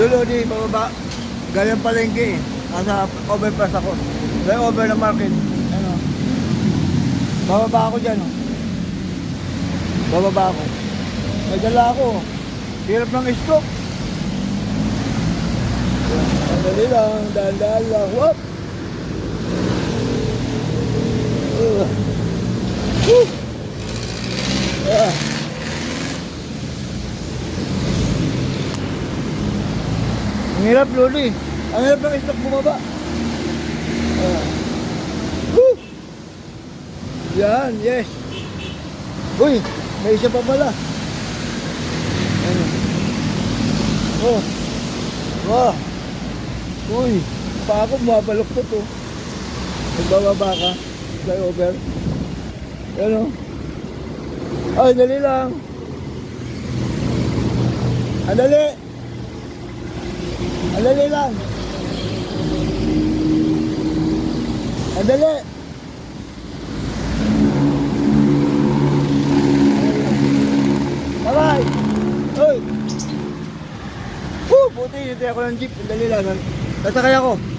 Dulo di bababa. Galing palengke eh. Nasa overpass ako. Galing over na market. Ano? Bababa ako dyan. Oh. Bababa ako. May dala ako. Hirap ng stroke. Dali lang. Dahan-dahan lang. Whoop! Ah. Ang hirap, Loli. Ang hirap ng stroke bumaba. Yan, yes. Uy, may isa pa pala. Ano? Oh. Wow. Uy, pa ako bumabaluktot oh. Nagbababa ka. Flyover. Ano? Ay, dali lang. Andali. Andali lang. Andali. Bye-bye. Uy. Buti, hindi ako ng jeep. Andali lang. Sasakay ako.